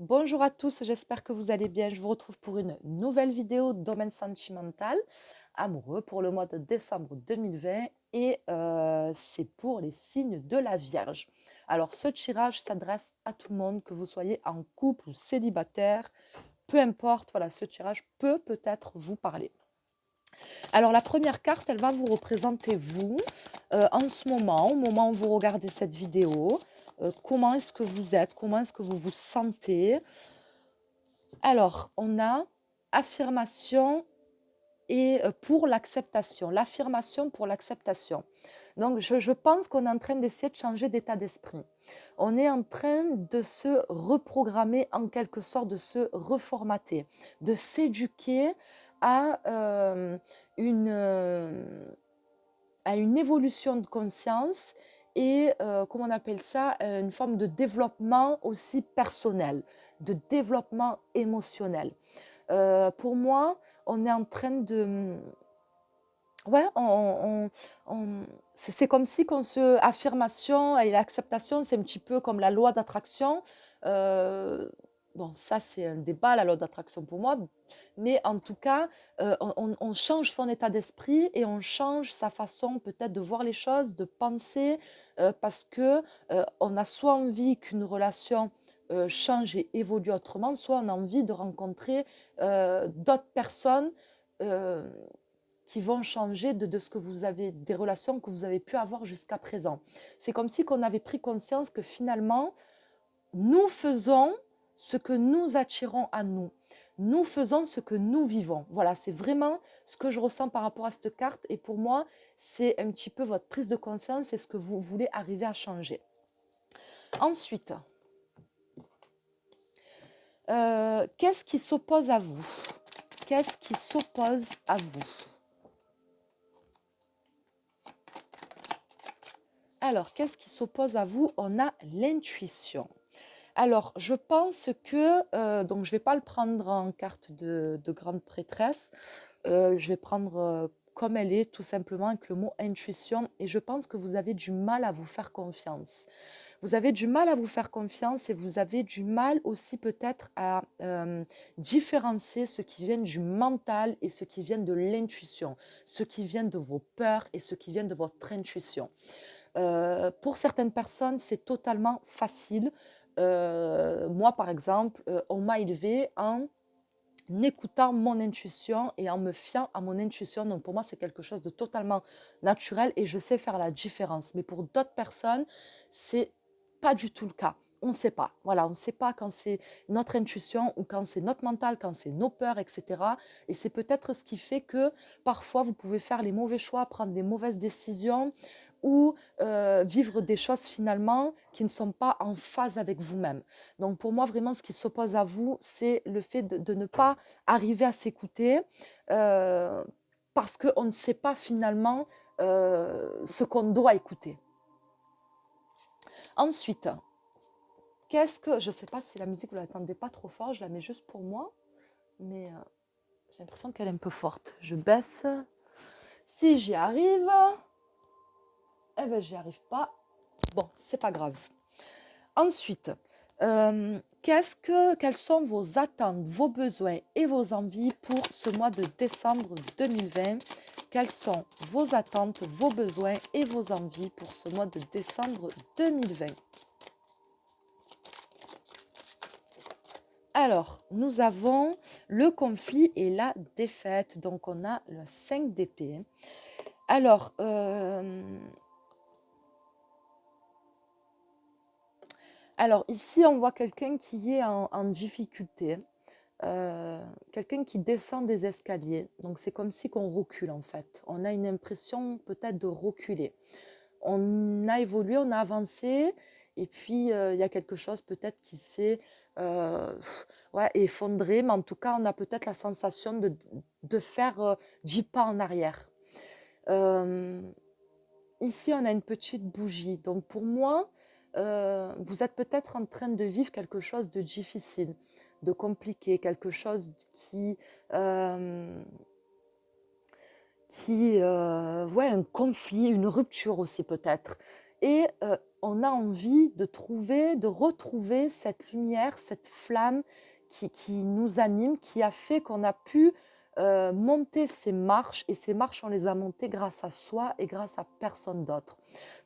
Bonjour à tous, j'espère que vous allez bien. Je vous retrouve pour une nouvelle vidéo domaine sentimental amoureux pour le mois de décembre 2020 et c'est pour les signes de la Vierge. Alors ce tirage s'adresse à tout le monde, que vous soyez en couple ou célibataire, peu importe, voilà, ce tirage peut peut-être vous parler. Alors la première carte, elle va vous représenter vous en ce moment, au moment où vous regardez cette vidéo. Comment est-ce que vous êtes? Comment est-ce que vous vous sentez? Alors, on a affirmation et pour l'acceptation. L'affirmation pour l'acceptation. Donc, je pense qu'on est en train d'essayer de changer d'état d'esprit. On est en train de se reprogrammer en quelque sorte, de se reformater, de s'éduquer à, à une évolution de conscience et, comment on appelle ça, une forme de développement aussi personnel, de développement émotionnel. Pour moi, on est en train de... Ouais, c'est comme si qu'on se... Affirmation et l'acceptation, c'est un petit peu comme la loi d'attraction. Euh, bon, ça, c'est un débat, la loi d'attraction pour moi. Mais en tout cas, on change son état d'esprit et on change sa façon peut-être de voir les choses, de penser, parce que on a soit envie qu'une relation change et évolue autrement, soit on a envie de rencontrer d'autres personnes euh, qui vont changer de ce que vous avez, des relations que vous avez pu avoir jusqu'à présent. C'est comme si on avait pris conscience que finalement, nous faisons ce que nous attirons à nous. Nous faisons ce que nous vivons. Voilà, c'est vraiment ce que je ressens par rapport à cette carte. Et pour moi, c'est un petit peu votre prise de conscience et ce que vous voulez arriver à changer. Ensuite, qu'est-ce qui s'oppose à vous? Qu'est-ce qui s'oppose à vous? Alors, qu'est-ce qui s'oppose à vous? On a l'intuition. Alors, je pense que, donc je ne vais pas le prendre en carte de grande prêtresse, je vais prendre comme elle est, tout simplement avec le mot intuition, et je pense que vous avez du mal à vous faire confiance. Vous avez du mal à vous faire confiance et vous avez du mal aussi peut-être à différencier ce qui vient du mental et ce qui vient de l'intuition, ce qui vient de vos peurs et ce qui vient de votre intuition. Pour certaines personnes, c'est totalement facile. Moi, par exemple, on m'a élevé en écoutant mon intuition et en me fiant à mon intuition. Donc, pour moi, c'est quelque chose de totalement naturel et je sais faire la différence. Mais pour d'autres personnes, c'est pas du tout le cas. On ne sait pas. Voilà, on ne sait pas quand c'est notre intuition ou quand c'est notre mental, quand c'est nos peurs, etc. Et c'est peut-être ce qui fait que parfois, vous pouvez faire les mauvais choix, prendre des mauvaises décisions ou vivre des choses finalement qui ne sont pas en phase avec vous-même. Donc pour moi, vraiment, ce qui s'oppose à vous, c'est le fait de ne pas arriver à s'écouter euh, parce qu'on ne sait pas finalement ce qu'on doit écouter. Ensuite, qu'est-ce que... Je ne sais pas si la musique, vous ne l'entendez pas trop fort, je la mets juste pour moi, mais j'ai l'impression qu'elle est un peu forte. Je baisse. Si j'y arrive, eh ben j'y arrive pas. Bon, c'est pas grave. Ensuite, quelles sont vos attentes, vos besoins et vos envies pour ce mois de décembre 2020? Quelles sont vos attentes, vos besoins et vos envies pour ce mois de décembre 2020? Alors, nous avons le conflit et la défaite. Donc, on a le 5 d'épée. Alors, ici, on voit quelqu'un qui est en difficulté. Quelqu'un qui descend des escaliers. Donc c'est comme si qu'on recule en fait. On a une impression peut-être de reculer. On a évolué, on a avancé, et puis il y a quelque chose peut-être qui s'est ouais, effondré, mais en tout cas on a peut-être la sensation de faire 10 pas en arrière. Euh, Ici on a une petite bougie. Donc pour moi, vous êtes peut-être en train de vivre quelque chose de difficile, de compliqué, quelque chose euh, ouais, un conflit, une rupture aussi peut-être. Et on a envie de retrouver cette lumière, cette flamme qui nous anime, qui a fait qu'on a pu monter ces marches. Et ces marches, on les a montées grâce à soi et grâce à personne d'autre.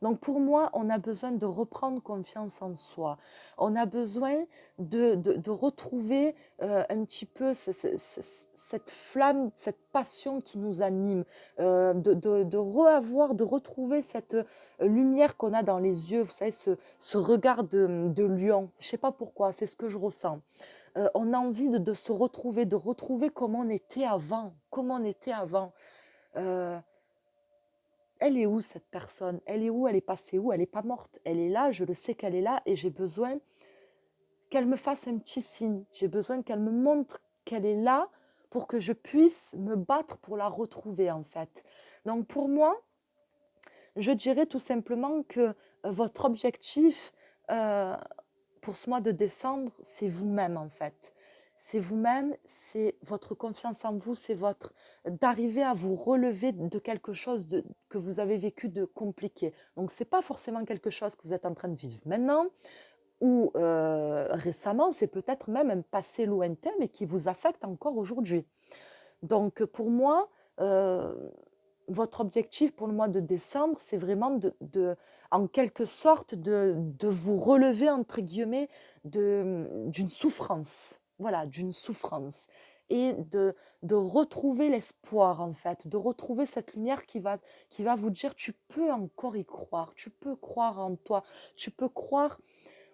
Donc pour moi, on a besoin de reprendre confiance en soi. On a besoin de retrouver un petit peu cette flamme, cette passion qui nous anime, de retrouver cette lumière qu'on a dans les yeux, vous savez, ce regard de lion. Je ne sais pas pourquoi, c'est ce que je ressens. On a envie de se retrouver, de retrouver comment on était avant, comment on était avant. Euh, Elle est où cette personne? Elle est où? Elle est passée où? Elle n'est pas morte. Elle est là, je le sais qu'elle est là et j'ai besoin qu'elle me fasse un petit signe. J'ai besoin qu'elle me montre qu'elle est là pour que je puisse me battre pour la retrouver en fait. Donc pour moi, je dirais tout simplement que votre objectif pour ce mois de décembre, c'est vous-même en fait. C'est vous-même, c'est votre confiance en vous, c'est votre d'arriver à vous relever de quelque chose que vous avez vécu de compliqué. Donc c'est pas forcément quelque chose que vous êtes en train de vivre maintenant ou récemment, c'est peut-être même un passé lointain mais qui vous affecte encore aujourd'hui. Donc pour moi, euh, votre objectif pour le mois de décembre, c'est vraiment en quelque sorte, de vous relever, entre guillemets, d'une souffrance. Voilà, d'une souffrance. Et de retrouver l'espoir, en fait, de retrouver cette lumière qui va vous dire, tu peux encore y croire, tu peux croire en toi, tu peux croire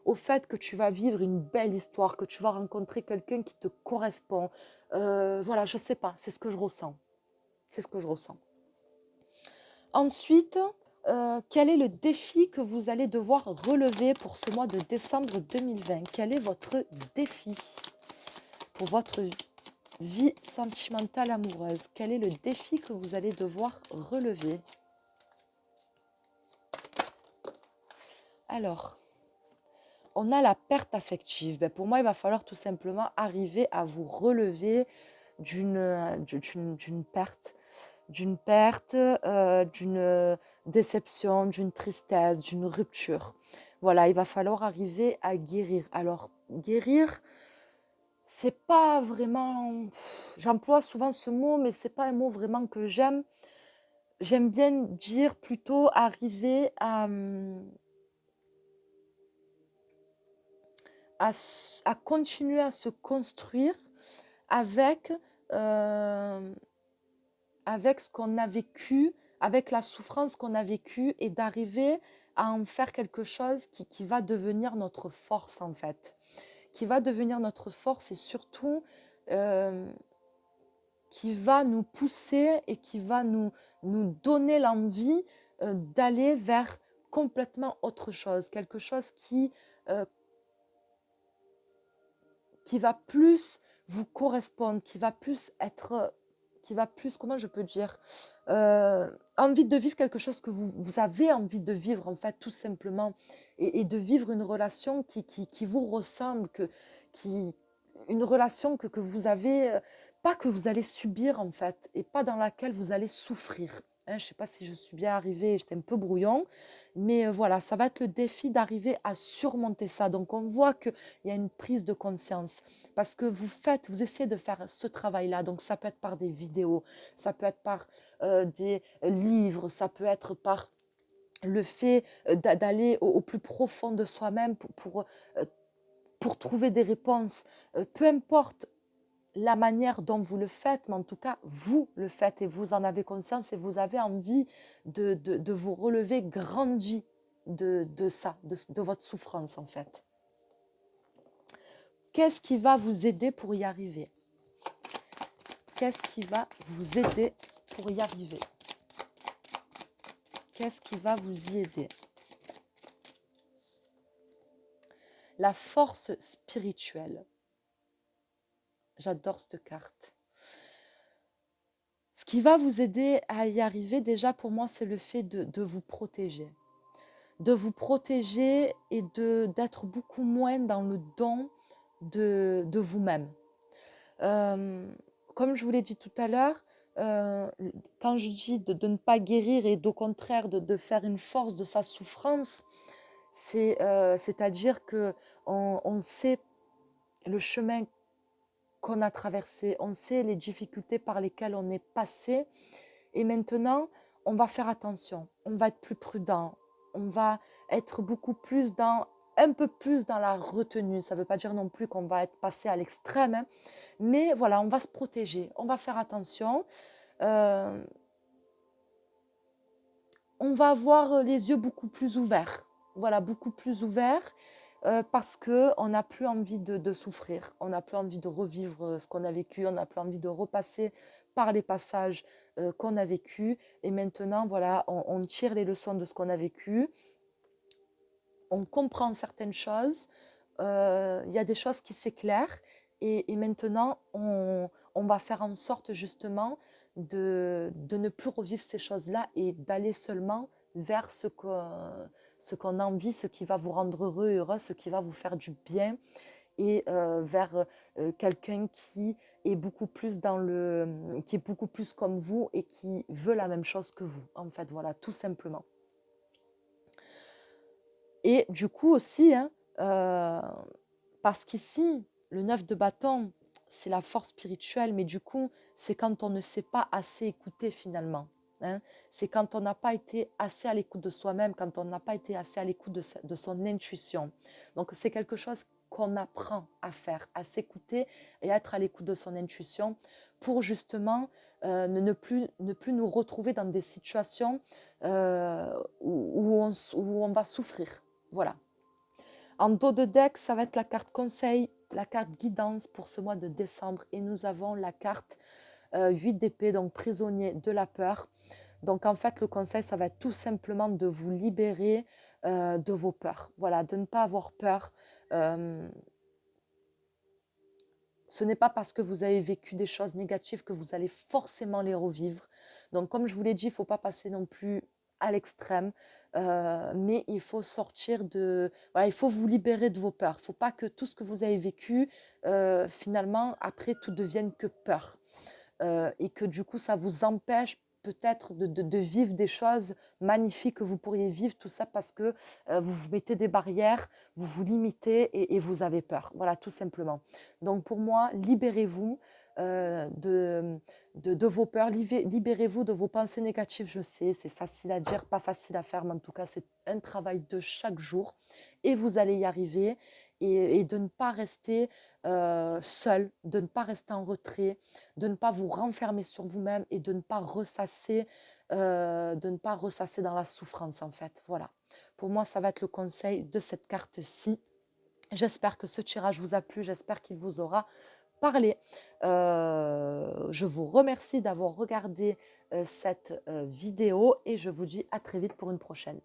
au fait que tu vas vivre une belle histoire, que tu vas rencontrer quelqu'un qui te correspond. Voilà, je sais pas, c'est ce que je ressens. C'est ce que je ressens. Ensuite, quel est le défi que vous allez devoir relever pour ce mois de décembre 2020? Quel est votre défi pour votre vie sentimentale amoureuse? Quel est le défi que vous allez devoir relever? Alors, on a la perte affective. Ben, pour moi, il va falloir tout simplement arriver à vous relever d'une perte, d'une déception, d'une tristesse, d'une rupture. Voilà, il va falloir arriver à guérir. Alors, guérir, c'est pas vraiment... J'emploie souvent ce mot, mais c'est pas un mot vraiment que j'aime. J'aime bien dire plutôt arriver à continuer à se construire avec, euh, avec ce qu'on a vécu, avec la souffrance qu'on a vécue et d'arriver à en faire quelque chose qui va devenir notre force en fait. Qui va devenir notre force et surtout euh, qui va nous pousser et qui va nous donner l'envie d'aller vers complètement autre chose. Quelque chose euh, qui va plus vous correspondre, qui va plus, comment je peux dire, envie de vivre quelque chose que vous avez envie de vivre, en fait, tout simplement, et de vivre une relation qui vous ressemble, qui, une relation que vous avez, pas que vous allez subir, en fait, et pas dans laquelle vous allez souffrir. Hein, je ne sais pas si je suis bien arrivée, j'étais un peu brouillon, mais voilà, ça va être le défi d'arriver à surmonter ça. Donc, on voit qu'il y a une prise de conscience parce que vous essayez de faire ce travail-là. Donc, ça peut être par des vidéos, ça peut être par des livres, ça peut être par le fait d'aller au plus profond de soi-même pour trouver des réponses. Peu importe la manière dont vous le faites, mais en tout cas, vous le faites et vous en avez conscience et vous avez envie de vous relever grandi de ça, de votre souffrance en fait. Qu'est-ce qui va vous aider pour y arriver? Qu'est-ce qui va vous aider pour y arriver? Qu'est-ce qui va vous y aider? La force spirituelle. J'adore cette carte. Ce qui va vous aider à y arriver, déjà pour moi, c'est le fait de vous protéger. De vous protéger et d'être beaucoup moins dans le don de vous-même. Comme je vous l'ai dit tout à l'heure, euh, quand je dis de ne pas guérir et d'au contraire de faire une force de sa souffrance, c'est-à-dire que on sait le chemin qu'on a traversé, on sait les difficultés par lesquelles on est passé et maintenant on va faire attention, on va être plus prudent, on va être beaucoup plus dans un peu plus dans la retenue. Ça ne veut pas dire non plus qu'on va être passé à l'extrême, hein, mais voilà, on va se protéger, on va faire attention. Euh, on va avoir les yeux beaucoup plus ouverts. Voilà, beaucoup plus ouverts parce qu'on n'a plus envie de souffrir, on n'a plus envie de revivre ce qu'on a vécu, on n'a plus envie de repasser par les passages qu'on a vécu. Et maintenant, voilà, on tire les leçons de ce qu'on a vécu, on comprend certaines choses, il y a des choses qui s'éclairent et maintenant, on va faire en sorte justement de ne plus revivre ces choses-là et d'aller seulement vers ce qu'on a envie, ce qui va vous rendre heureux et heureux, ce qui va vous faire du bien et vers quelqu'un qui est beaucoup plus qui est beaucoup plus comme vous et qui veut la même chose que vous, en fait, voilà, tout simplement. Et du coup aussi, hein, euh, parce qu'ici, le 9 de bâton, c'est la force spirituelle, mais du coup, c'est quand on ne sait pas assez écouter finalement, hein. C'est quand on n'a pas été assez à l'écoute de soi-même, quand on n'a pas été assez à l'écoute de son intuition. Donc, c'est quelque chose qu'on apprend à faire, à s'écouter et à être à l'écoute de son intuition pour justement ne plus nous retrouver dans des situations où on va souffrir. Voilà. En dos de deck, ça va être la carte conseil, la carte guidance pour ce mois de décembre. Et nous avons la carte 8 d'épée, donc prisonnier de la peur. Donc en fait, le conseil, ça va être tout simplement de vous libérer de vos peurs. Voilà, de ne pas avoir peur. Euh, Ce n'est pas parce que vous avez vécu des choses négatives que vous allez forcément les revivre. Donc, comme je vous l'ai dit, il ne faut pas passer non plus à l'extrême, mais il faut sortir de... Voilà, il faut vous libérer de vos peurs. Il ne faut pas que tout ce que vous avez vécu, finalement, après, tout devienne que peur. Et que du coup, ça vous empêche peut-être de vivre des choses magnifiques que vous pourriez vivre, tout ça parce que vous vous mettez des barrières, vous vous limitez et vous avez peur. Voilà, tout simplement. Donc pour moi, libérez-vous de vos peurs, libérez-vous de vos pensées négatives. Je sais, c'est facile à dire, pas facile à faire, mais en tout cas, c'est un travail de chaque jour et vous allez y arriver. Et de ne pas rester seul, de ne pas rester en retrait, de ne pas vous renfermer sur vous-même et de ne pas ressasser dans la souffrance en fait. Voilà. Pour moi, ça va être le conseil de cette carte-ci. J'espère que ce tirage vous a plu, j'espère qu'il vous aura parlé. Je vous remercie d'avoir regardé cette vidéo et je vous dis à très vite pour une prochaine.